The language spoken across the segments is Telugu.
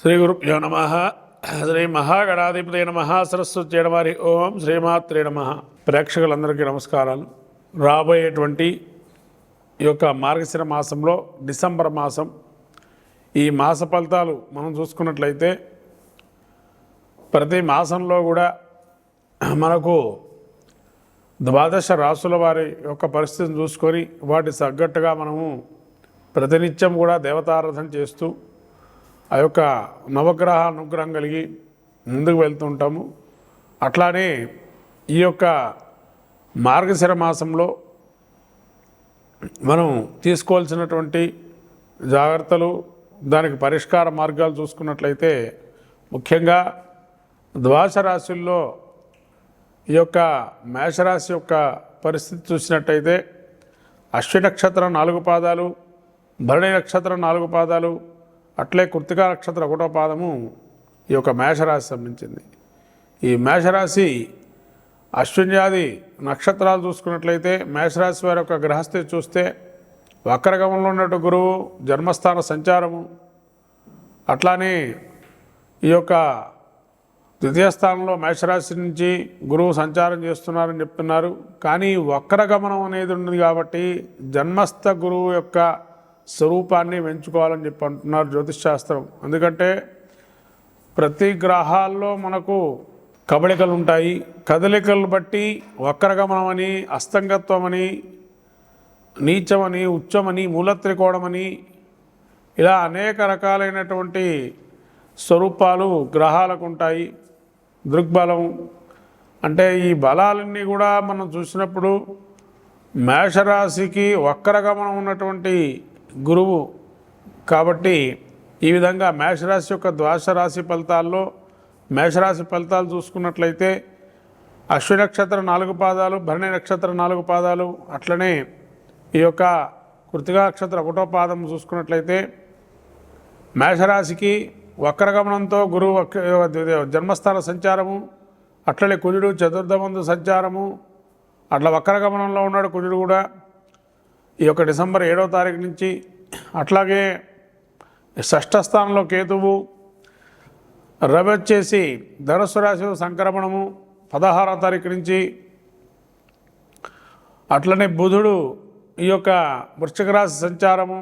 శ్రీ గురుభ్యో నమ. శ్రీ మహాగణాధిపతి నమ. సరస్వతి నమః. ఓం శ్రీమాత్రే నమ. ప్రేక్షకులందరికీ నమస్కారాలు. రాబోయేటువంటి ఈ యొక్క మార్గశిర మాసంలో డిసెంబర్ మాసం, ఈ మాస ఫలితాలు మనం చూసుకున్నట్లయితే ప్రతి మాసంలో కూడా మనకు ద్వాదశ రాసుల వారి యొక్క పరిస్థితిని చూసుకొని వాటి తగ్గట్టుగా మనము ప్రతినిత్యం కూడా దేవతారాధన చేస్తూ ఆ యొక్క నవగ్రహ అనుగ్రహం కలిగి ముందుకు వెళ్తుంటాము. అట్లానే ఈ యొక్క మార్గశిర మాసంలో మనం తీసుకోవాల్సినటువంటి జాగ్రత్తలు, దానికి పరిష్కార మార్గాలు చూసుకున్నట్లయితే ముఖ్యంగా ద్వాదశ రాశుల్లో ఈ యొక్క మేషరాశి యొక్క పరిస్థితి చూసినట్టయితే అశ్విని నక్షత్రం 4 పాదాలు, భరణి నక్షత్రం 4 పాదాలు, అట్లే కృత్తికా నక్షత్రం 1వ పాదము ఈ యొక్క మేషరాశి సంబంధించింది. ఈ మేషరాశి అశ్విన్యాది నక్షత్రాలు చూసుకున్నట్లయితే మేషరాశి వారి యొక్క గ్రహస్థితి చూస్తే వక్రగమనంలో ఉన్నట్టు గురువు జన్మస్థాన సంచారము, అట్లానే ఈ యొక్క ద్వితీయ స్థానంలో మేషరాశి నుంచి గురువు సంచారం చేస్తున్నారని చెప్తున్నారు. కానీ వక్రగమనం అనేది ఉన్నది కాబట్టి జన్మస్థ గురువు యొక్క స్వరూపాన్ని పెంచుకోవాలని చెప్పి అంటున్నారు జ్యోతిష్శాస్త్రం. ఎందుకంటే ప్రతి గ్రహాల్లో మనకు కబళికలు ఉంటాయి. కదలికలు బట్టి వక్రగమనం అని, అస్తంగత్వం అని, నీచమని, ఉచ్చమని, మూలత్రికోణమని ఇలా అనేక రకాలైనటువంటి స్వరూపాలు గ్రహాలకు ఉంటాయి. దృగ్బలం అంటే ఈ బలాలన్నీ కూడా మనం చూసినప్పుడు మేషరాశికి వక్రగమనం ఉన్నటువంటి గురువు కాబట్టి ఈ విధంగా మేషరాశి యొక్క ద్వాదశ రాశి ఫలితాల్లో మేషరాశి ఫలితాలు చూసుకున్నట్లయితే అశ్విని నక్షత్రం 4 పాదాలు, భరణి నక్షత్రం 4 పాదాలు, అట్లనే ఈ యొక్క కృత్తికా నక్షత్రం 1వ పాదం చూసుకున్నట్లయితే మేషరాశికి వక్రగమనంతో గురువు జన్మస్థాన సంచారము, అట్లనే కుజుడు చతుర్థమందు సంచారము, అట్లా వక్రగమనంలో ఉన్నాడు కుజుడు కూడా ఈ యొక్క డిసెంబర్ 7వ తారీఖు నుంచి. అట్లాగే షష్ఠ స్థానంలో కేతువు, రవి వచ్చేసి ధనుస్సు రాశి సంక్రమణము 16వ తారీఖు నుంచి. అట్లనే బుధుడు ఈ యొక్క వృశ్చిక రాశి సంచారము,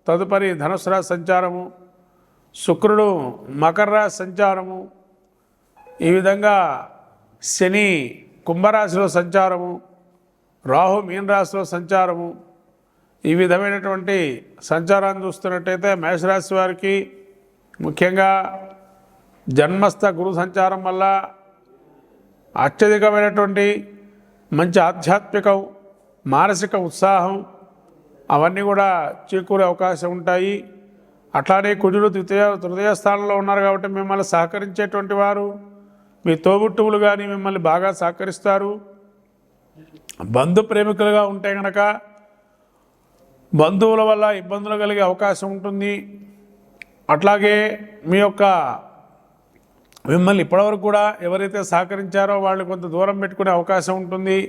తదుపరి ధనుస్సు రాశి సంచారము, శుక్రుడు మకర రాశి సంచారము, ఈ విధంగా శని కుంభరాశిలో సంచారము, రాహు మీన రాశిలో సంచారము, ఈ విధమైనటువంటి సంచారాన్ని చూస్తున్నట్టయితే మేషరాశి వారికి ముఖ్యంగా జన్మస్థ గురు సంచారం వల్ల అత్యధికమైనటువంటి మంచి ఆధ్యాత్మికం, మానసిక ఉత్సాహం అవన్నీ కూడా చేకూరే అవకాశం ఉంటాయి. అట్లానే కుజుడు తృతీయ స్థానంలో ఉన్నారు కాబట్టి మిమ్మల్ని సహకరించేటువంటి వారు మీ తోబుట్టువులు కానీ మిమ్మల్ని బాగా సహకరిస్తారు. బంధు ప్రేమికులుగా ఉంటే కనుక బంధువుల వల్ల ఇబ్బందులు కలిగే అవకాశం ఉంటుంది. అట్లాగే మీ యొక్క మిమ్మల్ని ఇప్పటివరకు కూడా ఎవరైతే సహకరించారో వాళ్ళు కొంత దూరం పెట్టుకునే అవకాశం ఉంటుంది.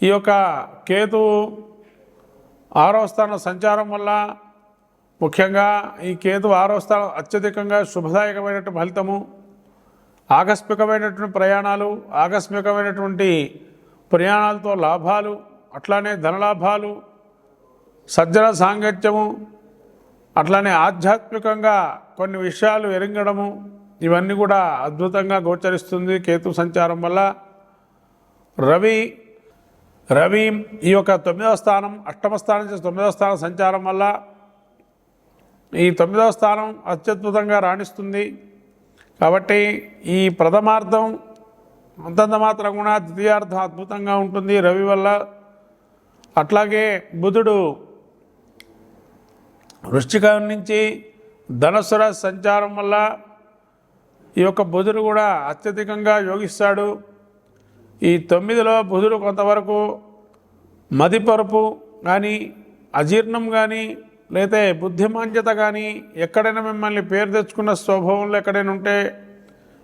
ఈ యొక్క కేతువు 6వ స్థానం సంచారం వల్ల ముఖ్యంగా ఈ కేతు 6వ స్థానం అత్యధికంగా శుభదాయకమైనటువంటి ఫలితము, ఆకస్మికమైనటువంటి ప్రయాణాలు, ఆకస్మికమైనటువంటి ప్రయాణాలతో లాభాలు, అట్లానే ధనలాభాలు, సజ్జన సాంగత్యము, అట్లానే ఆధ్యాత్మికంగా కొన్ని విషయాలు ఎరింగడము ఇవన్నీ కూడా అద్భుతంగా గోచరిస్తుంది కేతు సంచారం వల్ల. రవి ఈ యొక్క 9వ స్థానం, 8వ స్థానం నుంచి 9వ స్థానం సంచారం వల్ల ఈ 9వ స్థానం అత్యద్భుతంగా రాణిస్తుంది. కాబట్టి ఈ ప్రథమార్థం అంతంత మాత్రం కూడా ద్వితీయార్థం అద్భుతంగా ఉంటుంది రవి వల్ల. అట్లాగే బుధుడు వృశ్చికం నుంచి ధనుస్సు రాశి సంచారం వల్ల ఈ యొక్క బుధుడు కూడా అత్యధికంగా యోగిస్తాడు. ఈ 9లో బుధుడు కొంతవరకు మదిపరుపు కానీ, అజీర్ణం కానీ, లేతే బుద్ధిమాంద్యత కానీ, ఎక్కడైనా మిమ్మల్ని పేరు తెచ్చుకున్న స్వభావంలో ఎక్కడైనా ఉంటే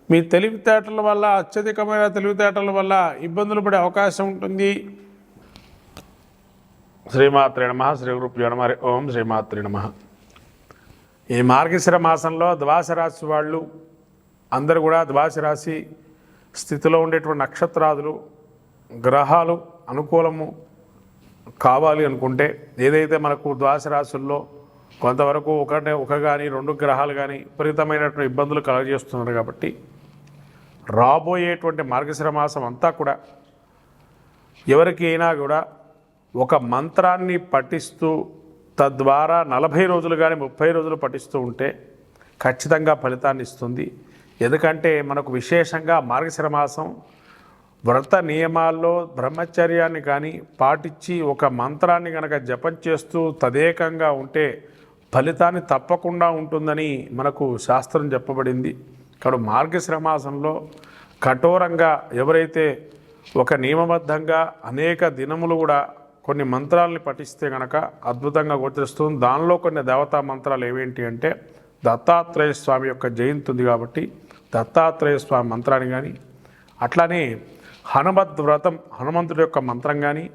మీ తెలివితేటల వల్ల, అత్యధికమైన తెలివితేటల వల్ల ఇబ్బందులు పడే అవకాశం ఉంటుంది. శ్రీమాత్రే నమః. శ్రీ గురుభ్యో నమః. ఓం శ్రీమాత్రే నమః. ఈ మార్గశిర మాసంలో ద్వాదశ రాశి వాళ్ళు అందరూ కూడా ద్వాదశ రాశి స్థితిలో ఉండేటువంటి నక్షత్రాదులు గ్రహాలు అనుకూలము కావాలి అనుకుంటే ఏదైతే మనకు ద్వాదశ రాశుల్లో కొంతవరకు ఒక కానీ 2 గ్రహాలు కానీ విపరీతమైనటువంటి ఇబ్బందులు కలుగజేస్తున్నారు కాబట్టి రాబోయేటువంటి మార్గశిర మాసం అంతా కూడా ఎవరికి అయినా కూడా ఒక మంత్రాన్ని పఠిస్తూ తద్వారా 40 రోజులు కానీ 30 రోజులు పఠిస్తూ ఉంటే ఖచ్చితంగా ఫలితాన్ని ఇస్తుంది. ఎందుకంటే మనకు విశేషంగా మార్గశిర మాసం వ్రత నియమాల్లో బ్రహ్మచర్యాన్ని కానీ పాటించి ఒక మంత్రాన్ని కనుక జపం చేస్తూ తదేకంగా ఉంటే ఫలితాన్ని తప్పకుండా ఉంటుందని మనకు శాస్త్రం చెప్పబడింది. ఇక్కడ మార్గశిర మాసంలో కఠోరంగా ఎవరైతే ఒక నియమబద్ధంగా అనేక దినములు కూడా కొన్ని మంత్రాలని పఠిస్తే కనుక అద్భుతంగా గోచరిస్తుంది. దానిలో కొన్ని దేవతా మంత్రాలు ఏవేంటి అంటే దత్తాత్రేయ స్వామి యొక్క జయంతి ఉంది కాబట్టి దత్తాత్రేయ స్వామి మంత్రాన్ని కానీ, అట్లానే హనుమద్ వ్రతం హనుమంతుడి యొక్క మంత్రం కానీ,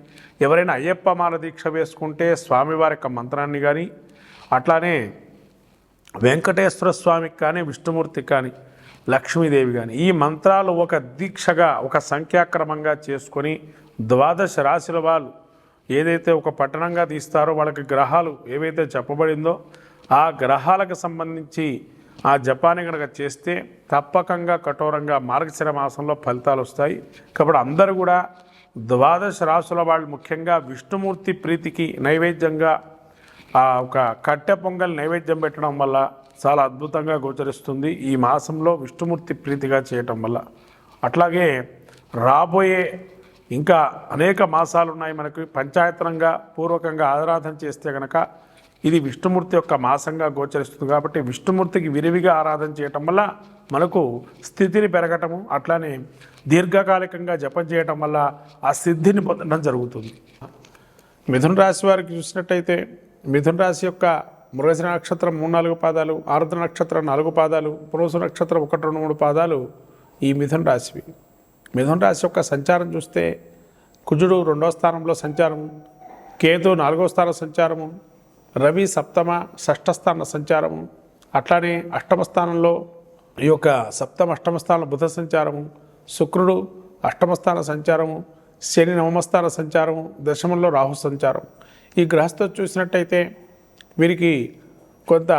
ఎవరైనా అయ్యప్ప మాల దీక్ష వేసుకుంటే స్వామివారి యొక్క మంత్రాన్ని కానీ, అట్లానే వెంకటేశ్వర స్వామికి కానీ విష్ణుమూర్తికి కానీ లక్ష్మీదేవి కానీ ఈ మంత్రాలు ఒక దీక్షగా ఒక సంఖ్యాక్రమంగా చేసుకొని ద్వాదశ రాశుల వాళ్ళు ఏదైతే ఒక పట్టణంగా తీస్తారో వాళ్ళకి గ్రహాలు ఏవైతే చెప్పబడిందో ఆ గ్రహాలకు సంబంధించి ఆ జపాన్ని కనుక చేస్తే తప్పకంగా కఠోరంగా మార్గశిర మాసంలో ఫలితాలు వస్తాయి. కాబట్టి అందరూ కూడా ద్వాదశ రాశుల వాళ్ళు ముఖ్యంగా విష్ణుమూర్తి ప్రీతికి నైవేద్యంగా ఒక కట్టె పొంగల్ నైవేద్యం పెట్టడం వల్ల చాలా అద్భుతంగా గోచరిస్తుంది ఈ మాసంలో విష్ణుమూర్తి ప్రీతిగా చేయటం వల్ల. అట్లాగే రాబోయే ఇంకా అనేక మాసాలు ఉన్నాయి మనకు. పంచాయతనంగా పూర్వకంగా ఆరాధన చేస్తే కనుక ఇది విష్ణుమూర్తి యొక్క మాసంగా గోచరిస్తుంది కాబట్టి విష్ణుమూర్తికి విరివిగా ఆరాధన చేయటం వల్ల మనకు స్థితిని పెరగటము, అట్లానే దీర్ఘకాలికంగా జపం చేయటం వల్ల ఆ సిద్ధిని పొందడం జరుగుతుంది. మిథున రాశి వారికి చూసినట్టయితే మిథున రాశి యొక్క మృగశిర నక్షత్రం 3-4 పాదాలు, ఆరుద్ర నక్షత్రం 4 పాదాలు, పునర్వసు నక్షత్రం 1-2-3 పాదాలు ఈ మిథున రాశివి. మిథున రాశి యొక్క సంచారం చూస్తే కుజుడు 2వ స్థానంలో సంచారము, కేతు 4వ స్థాన సంచారము, రవి సప్తమ 6వ స్థాన సంచారము, అట్లానే 8వ స్థానంలో ఈ యొక్క సప్తమ 8వ స్థానంలో బుధ సంచారము, శుక్రుడు 8వ స్థాన సంచారము, శని 9వ స్థాన సంచారము, దశమంలో రాహు సంచారం. ఈ గ్రహస్థ చూసినట్టయితే వీరికి కొంత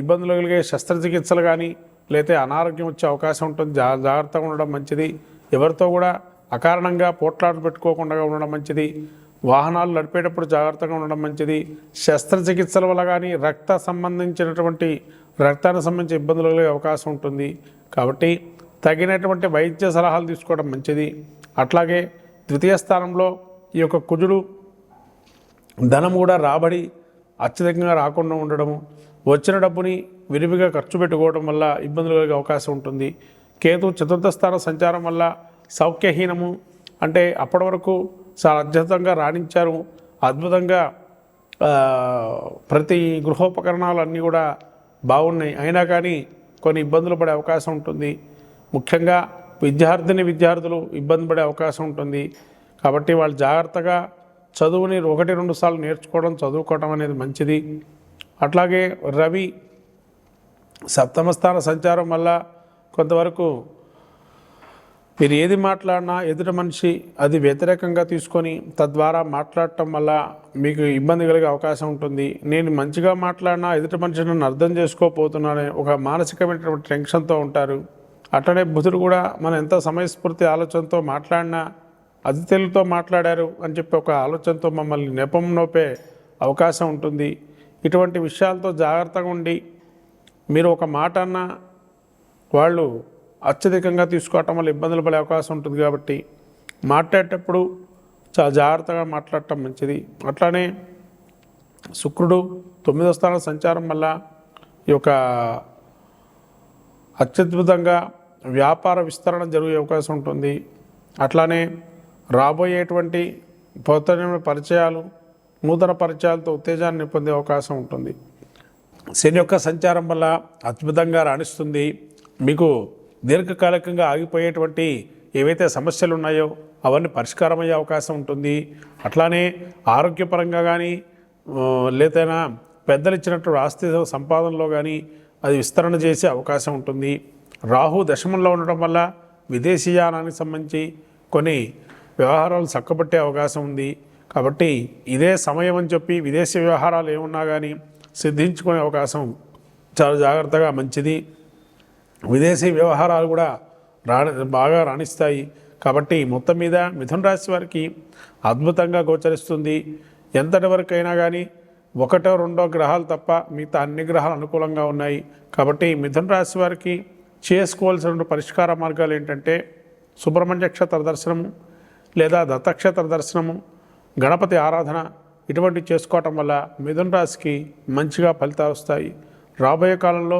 ఇబ్బందులు కలిగే శస్త్రచికిత్సలు కానీ లేకపోతే అనారోగ్యం వచ్చే అవకాశం ఉంటుంది. జాగ్రత్తగా ఉండడం మంచిది. ఎవరితో కూడా అకారణంగా పోట్లాట పెట్టుకోకుండా ఉండడం మంచిది. వాహనాలు నడిపేటప్పుడు జాగ్రత్తగా ఉండడం మంచిది. శస్త్రచికిత్సల వల్ల కానీ రక్తానికి సంబంధించిన ఇబ్బందులు కలిగే అవకాశం ఉంటుంది. కాబట్టి తగినటువంటి వైద్య సలహాలు తీసుకోవడం మంచిది. అట్లాగే 2వ స్థానంలో ఈ యొక్క కుజుడు ధనం కూడా రాబడి అత్యధికంగా రాకుండా ఉండడము, వచ్చిన డబ్బుని విరివిగా ఖర్చు పెట్టుకోవడం వల్ల ఇబ్బందులు కలిగే అవకాశం ఉంటుంది. కేతు 4వ స్థాన సంచారం వల్ల సౌఖ్యహీనము, అంటే అప్పటి వరకు చాలా అద్భుతంగా రాణించారు, అద్భుతంగా ప్రతి గృహోపకరణాలు అన్నీ కూడా బాగున్నాయి, అయినా కానీ కొన్ని ఇబ్బందులు పడే అవకాశం ఉంటుంది. ముఖ్యంగా విద్యార్థులు ఇబ్బంది పడే అవకాశం ఉంటుంది. కాబట్టి వాళ్ళు జాగ్రత్తగా చదువుని 1-2 సార్లు చదువుకోవడం అనేది మంచిది. అట్లాగే రవి 7వ స్థాన సంచారం వల్ల కొంతవరకు మీరు ఏది మాట్లాడినా ఎదుటి మనిషి అది వ్యతిరేకంగా తీసుకొని తద్వారా మాట్లాడటం వల్ల మీకు ఇబ్బంది కలిగే అవకాశం ఉంటుంది. నేను మంచిగా మాట్లాడినా ఎదుటి మనిషి నన్ను అర్థం చేసుకోకపోతున్నానని ఒక మానసికమైనటువంటి టెన్షన్తో ఉంటారు. అట్లనే బుధుడు కూడా మనం ఎంత సమయస్ఫూర్తి ఆలోచనతో మాట్లాడినా అతిథులతో మాట్లాడారు అని చెప్పి ఒక ఆలోచనతో మమ్మల్ని నోపే అవకాశం ఉంటుంది. ఇటువంటి విషయాలతో జాగ్రత్తగా ఉండి మీరు ఒక మాట అన్నా వాళ్ళు అత్యధికంగా తీసుకోవటం వల్ల ఇబ్బందులు పడే అవకాశం ఉంటుంది. కాబట్టి మాట్లాడేటప్పుడు చాలా జాగ్రత్తగా మాట్లాడటం మంచిది. అట్లానే శుక్రుడు 9వ స్థానం సంచారం వల్ల ఈ యొక్క అత్యద్భుతంగా వ్యాపార విస్తరణ జరిగే అవకాశం ఉంటుంది. అట్లానే రాబోయేటువంటి పరిచయాలు, నూతన పరిచయాలతో ఉత్తేజాన్ని పొందే అవకాశం ఉంటుంది. శని యొక్క సంచారం వల్ల అద్భుతంగా రాణిస్తుంది. మీకు దీర్ఘకాలికంగా ఆగిపోయేటువంటి ఏవైతే సమస్యలు ఉన్నాయో అవన్నీ పరిష్కారం అయ్యే అవకాశం ఉంటుంది. అట్లానే ఆరోగ్యపరంగా కానీ లేదైనా పెద్దలు ఇచ్చినట్టు ఆస్తి సంపాదనలో కానీ అది విస్తరణ చేసే అవకాశం ఉంటుంది. రాహు దశమంలో ఉండడం వల్ల విదేశీయానానికి సంబంధించి కొన్ని వ్యవహారాలు చక్కబట్టే అవకాశం ఉంది. కాబట్టి ఇదే సమయం అని చెప్పి విదేశీ వ్యవహారాలు ఏమున్నా కానీ సిద్ధించుకునే అవకాశం చాలా జాగ్రత్తగా మంచిది. విదేశీ వ్యవహారాలు కూడా బాగా రాణిస్తాయి. కాబట్టి మొత్తం మీద మిథున రాశి వారికి అద్భుతంగా గోచరిస్తుంది. ఎంతటి వరకైనా కానీ ఒకటో రెండో గ్రహాలు తప్ప మిగతా అన్ని గ్రహాలు అనుకూలంగా ఉన్నాయి. కాబట్టి మిథున రాశి వారికి చేసుకోవాల్సిన పరిష్కార మార్గాలు ఏంటంటే సుబ్రహ్మణ్య క్షేత్ర దర్శనము లేదా దత్తక్షేత్ర దర్శనము, గణపతి ఆరాధన ఇటువంటి చేసుకోవటం వల్ల మిథున రాశికి మంచిగా ఫలితాలు వస్తాయి. రాబోయే కాలంలో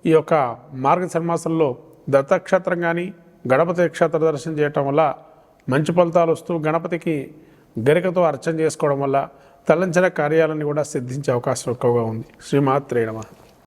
ఈ యొక్క మార్గశిరమాసంలో దత్తక్షేత్రం కానీ గణపతి క్షేత్ర దర్శనం చేయటం వల్ల మంచి ఫలితాలు వస్తూ గణపతికి గరికతో అర్చన చేసుకోవడం వల్ల తలంచిన కార్యాలన్నీ కూడా సిద్ధించే అవకాశం ఎక్కువగా ఉంది. శ్రీమాత్రే నమః.